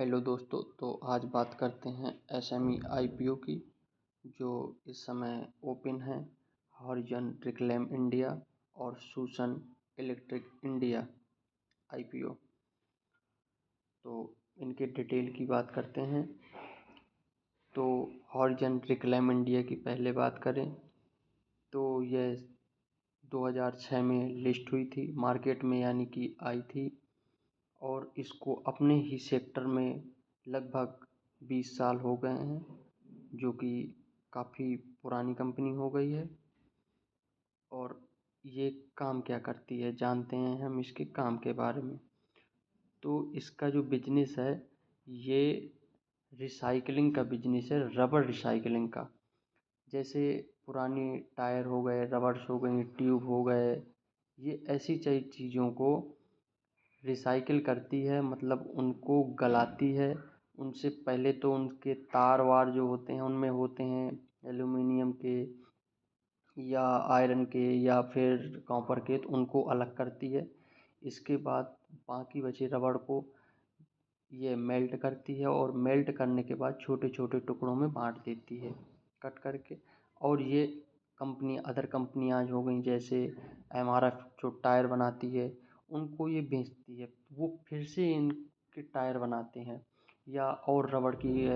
Hello दोस्तों। तो आज बात करते हैं एसएमई आईपीओ की, जो इस समय ओपन है। हॉरिजन रिक्लेम इंडिया और सुसन इलेक्ट्रिक इंडिया आईपीओ। तो इनके डिटेल की बात करते हैं। तो हॉरिजन रिक्लेम इंडिया की पहले बात करें तो यह 2006 में लिस्ट हुई थी मार्केट में, यानी कि आई थी। और इसको अपने ही सेक्टर में लगभग 20 साल हो गए हैं, जो कि काफ़ी पुरानी कंपनी हो गई है। और ये काम क्या करती है जानते हैं हम इसके काम के बारे में। तो इसका जो बिजनेस है ये रिसाइकलिंग का बिजनेस है, रबर रिसाइकलिंग का। जैसे पुरानी टायर हो गए, रबर्स हो गई, ट्यूब हो गए, ये ऐसी चीज़ों को रिसाइकिल करती है, मतलब उनको गलाती है। उनसे पहले तो उनके तार वार जो होते हैं उनमें होते हैं एल्युमिनियम के या आयरन के या फिर कॉपर के, तो उनको अलग करती है। इसके बाद बाकी बचे रबड़ को ये मेल्ट करती है और मेल्ट करने के बाद छोटे छोटे टुकड़ों में बांट देती है कट करके। और ये कंपनी अदर कंपनियां हो गई, जैसे एमआरएफ जो टायर बनाती है उनको ये बेचती है, वो फिर से इनके टायर बनाते हैं। या और रबड़ की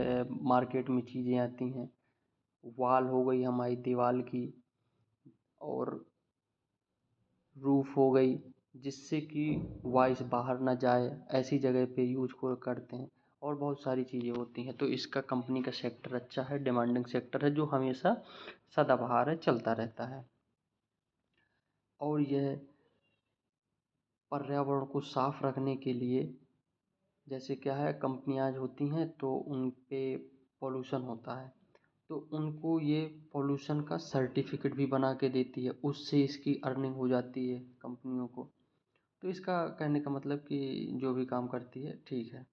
मार्केट में चीज़ें आती हैं, वाल हो गई हमारी दीवार की, और रूफ हो गई, जिससे कि वॉइस बाहर ना जाए, ऐसी जगह पे यूज को करते हैं। और बहुत सारी चीज़ें होती हैं। तो इसका कंपनी का सेक्टर अच्छा है, डिमांडिंग सेक्टर है, जो हमेशा सदाबहार है, चलता रहता है। और यह पर्यावरण को साफ रखने के लिए, जैसे क्या है कंपनियां होती हैं तो उन पे पोल्यूशन होता है, तो उनको ये पोल्यूशन का सर्टिफिकेट भी बना के देती है, उससे इसकी अर्निंग हो जाती है कंपनियों को। तो इसका कहने का मतलब कि जो भी काम करती है ठीक है।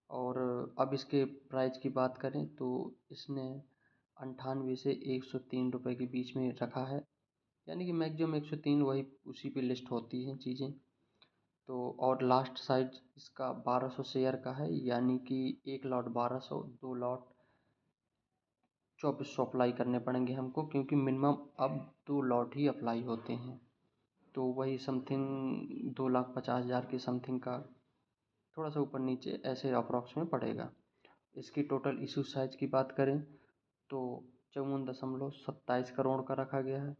और अब इसके प्राइस की बात करें तो इसने 98 से 103 रुपये के बीच में रखा है, यानी कि मैक्सिमम 103 वही उसी पे लिस्ट होती हैं चीज़ें। तो और लास्ट साइज इसका 1200 शेयर का है, यानी कि एक लॉट 1200, 2 लॉट 2400 अप्लाई करने पड़ेंगे हमको, क्योंकि मिनिमम अब 2 लॉट ही अप्लाई होते हैं। तो वही समथिंग 2,50,000 के समथिंग का, थोड़ा सा ऊपर नीचे ऐसे अप्रॉक्स में पड़ेगा। इसकी टोटल इशू साइज की बात करें तो 54.27 करोड़ का रखा गया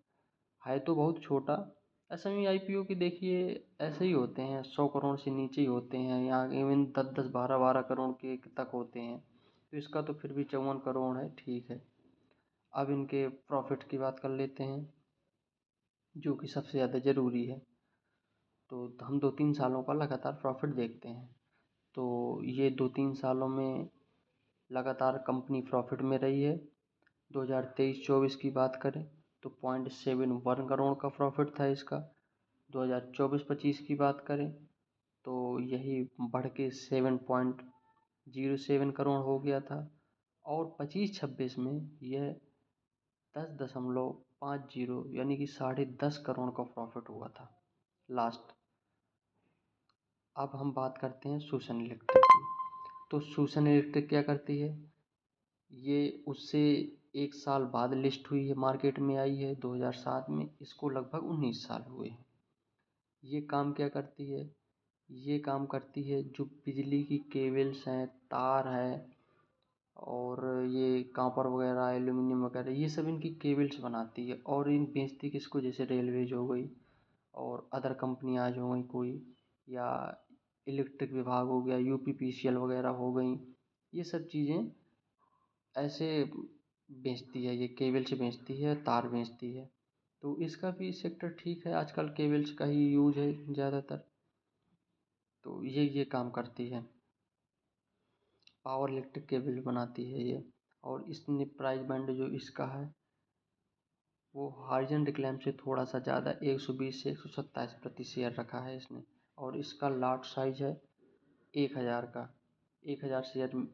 है तो बहुत छोटा। एसएमई आईपीओ की देखिए ऐसे ही होते हैं, 100 करोड़ से नीचे ही होते हैं, यहाँ इवन 10-10, 12-12 करोड़ के तक होते हैं। तो इसका तो फिर भी 54 करोड़ है, ठीक है। अब इनके प्रॉफिट की बात कर लेते हैं, जो कि सबसे ज़्यादा ज़रूरी है। तो हम 2-3 सालों का लगातार प्रॉफिट देखते हैं। तो ये 2-3 सालों में लगातार कंपनी प्रॉफिट में रही है। 2023-24 की बात करें तो 0.71 करोड़ का प्रॉफिट था इसका। 2024-25 की बात करें तो यही बढ़ के 7.07 करोड़ हो गया था। और 25-26 में यह 10.50 यानी कि 10.5 करोड़ का प्रॉफिट हुआ था लास्ट। अब हम बात करते हैं सुसन इलेक्ट्रिक की। तो सुसन इलेक्ट्रिक क्या करती है, ये उससे 1 साल बाद लिस्ट हुई है, मार्केट में आई है 2007 में, इसको लगभग 19 साल हुए हैं। ये काम क्या करती है, ये काम करती है जो बिजली की केबल्स हैं, तार है, और ये कॉपर वगैरह, एल्यूमिनियम वगैरह, ये सब इनकी केबल्स बनाती है। और इन बेचती किसको, जैसे रेलवेज हो गई और अदर कंपनियाँ जो हो गई कोई, या इलेक्ट्रिक विभाग हो गया, यूपीपीसीएल वगैरह हो गई, ये सब चीज़ें ऐसे बेचती है, ये केबल्स बेचती है, तार बेचती है। तो इसका भी सेक्टर ठीक है, आजकल केबल्स का ही यूज है ज़्यादातर। तो ये काम करती है, पावर इलेक्ट्रिक केबल बनाती है ये। और इसने प्राइस बैंड जो इसका है वो हार्जन रिक्लेम से थोड़ा सा ज़्यादा 120 से 127 प्रति शेयर रखा है इसने। और इसका लॉट साइज है 1,000 का, 1,000 शेयर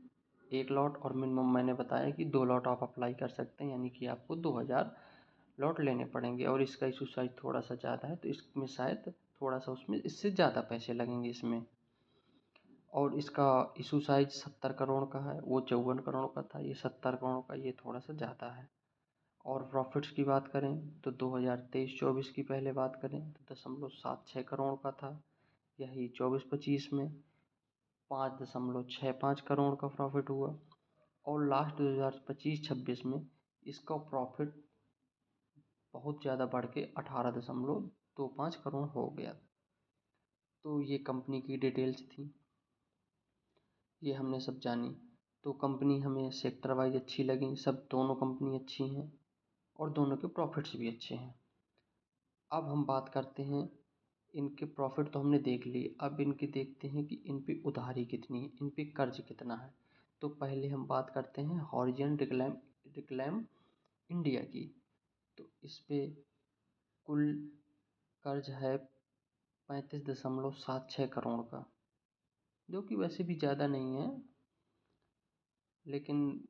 एक लॉट, और मिनिमम मैंने बताया कि 2 लॉट आप अप्लाई कर सकते हैं, यानी कि आपको 2,000 लॉट लेने पड़ेंगे। और इसका इशू साइज थोड़ा सा ज़्यादा है, तो इसमें शायद थोड़ा सा उसमें इससे ज़्यादा पैसे लगेंगे इसमें। और इसका इशू साइज 70 करोड़ का है, वो 54 करोड़ का था, ये 70 करोड़ का, ये थोड़ा सा ज़्यादा है। और प्रॉफिट्स की बात करें तो 2023-24 की पहले बात करें तो 0.76 करोड़ का था, यही 24-25 में 5.65 करोड़ का प्रॉफिट हुआ। और लास्ट 2025-26 में इसका प्रॉफिट बहुत ज़्यादा बढ़ के 18.25 करोड़ हो गया। तो ये कंपनी की डिटेल्स थी, ये हमने सब जानी। तो कंपनी हमें सेक्टर वाइज अच्छी लगी, सब दोनों कंपनी अच्छी हैं और दोनों के प्रॉफिट्स भी अच्छे हैं। अब हम बात करते हैं, इनके प्रॉफिट तो हमने देख लिए, अब इनके देखते हैं कि इन पे उधारी कितनी है, इन पे कर्ज कितना है। तो पहले हम बात करते हैं हॉरिजन रिक्लेम इंडिया की। तो इस पे कुल कर्ज है 35.76 करोड़ का, जो कि वैसे भी ज़्यादा नहीं है, लेकिन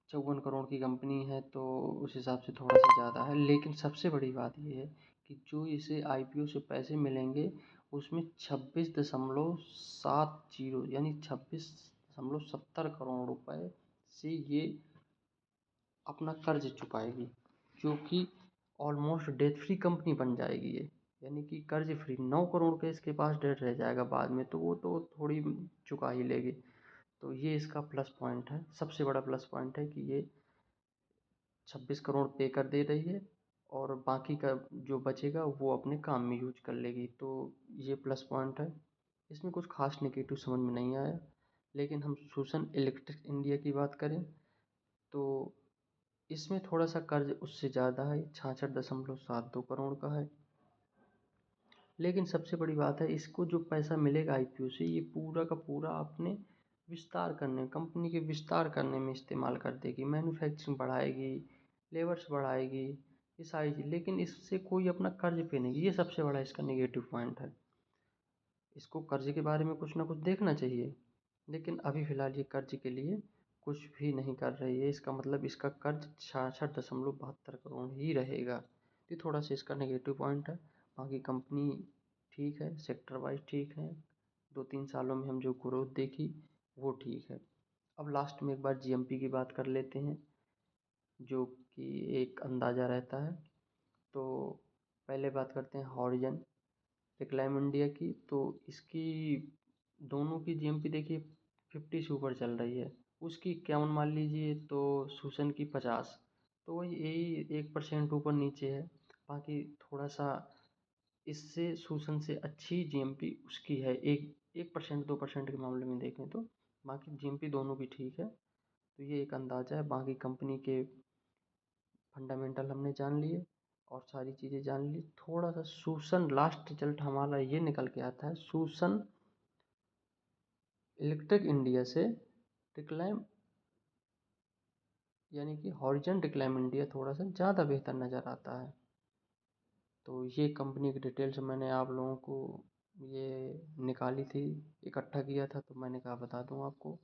54 करोड़ की कंपनी है तो उस हिसाब से थोड़ा सा ज़्यादा है। लेकिन सबसे बड़ी बात ये है कि जो इसे आईपीओ से पैसे मिलेंगे उसमें 26.70 यानी 26.70 करोड़ रुपए से ये अपना कर्ज चुकाएगी, जो कि ऑलमोस्ट डेट फ्री कंपनी बन जाएगी ये, यानी कि कर्ज फ्री। 9 करोड़ के इसके पास डेट रह जाएगा बाद में, तो वो तो थोड़ी चुका ही लेगी। तो ये इसका प्लस पॉइंट है, सबसे बड़ा प्लस पॉइंट है कि ये 26 करोड़ पे कर दे रही है और बाकी का जो बचेगा वो अपने काम में यूज कर लेगी। तो ये प्लस पॉइंट है, इसमें कुछ खास नेगेटिव समझ में नहीं आया। लेकिन हम सूसन इलेक्ट्रिक इंडिया की बात करें तो इसमें थोड़ा सा कर्ज उससे ज़्यादा है, 66.72 करोड़ का है। लेकिन सबसे बड़ी बात है, इसको जो पैसा मिलेगा आईपीओ से, ये पूरा का पूरा अपने विस्तार करने, कंपनी के विस्तार करने में इस्तेमाल कर देगी। मैन्युफैक्चरिंग बढ़ाएगी, लेबर्स बढ़ाएगी, ये सारी चीज़। लेकिन इससे कोई अपना कर्ज पे नहीं, ये सबसे बड़ा इसका नेगेटिव पॉइंट है। इसको कर्ज के बारे में कुछ ना कुछ देखना चाहिए, लेकिन अभी फ़िलहाल ये कर्ज के लिए कुछ भी नहीं कर रही है। इसका मतलब इसका कर्ज 66.72 करोड़ ही रहेगा। ये थोड़ा सा इसका नेगेटिव पॉइंट है। बाकी कंपनी ठीक है, सेक्टर वाइज ठीक है, 2-3 सालों में हम जो ग्रोथ देखी वो ठीक है। अब लास्ट में एक बार जीएमपी की बात कर लेते हैं, जो कि एक अंदाज़ा रहता है। तो पहले बात करते हैं हॉरिजन रिक्लाइम इंडिया की। तो इसकी दोनों की जीएमपी देखिए 50 से ऊपर चल रही है। उसकी 51 मान लीजिए तो सूसन की 50, तो वही यही 1% ऊपर नीचे है। बाकी थोड़ा सा इससे सूसन से अच्छी जीएमपी उसकी है, 1% 2% के मामले में देखें तो। बाकी जीएमपी दोनों की ठीक है। तो ये एक अंदाज़ा है, बाकी कंपनी के फंडामेंटल हमने जान लिए और सारी चीज़ें जान ली। थोड़ा सा सूसन लास्ट रिजल्ट हमारा ये निकल के आता है, सूसन इलेक्ट्रिक इंडिया से रिक्लाइम यानी कि हॉरिजन रिक्लाइम इंडिया थोड़ा सा ज़्यादा बेहतर नज़र आता है। तो ये कंपनी की डिटेल्स मैंने आप लोगों को ये निकाली थी, इकट्ठा किया था, तो मैंने कहा बता दूं आपको।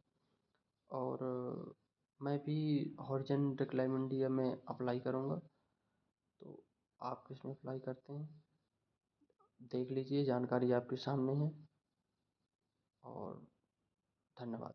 और मैं भी हॉरिजन रिक्लाइम इंडिया में अप्लाई करूँगा, तो आप किस में अप्लाई करते हैं देख लीजिए, जानकारी आपके सामने है। और धन्यवाद।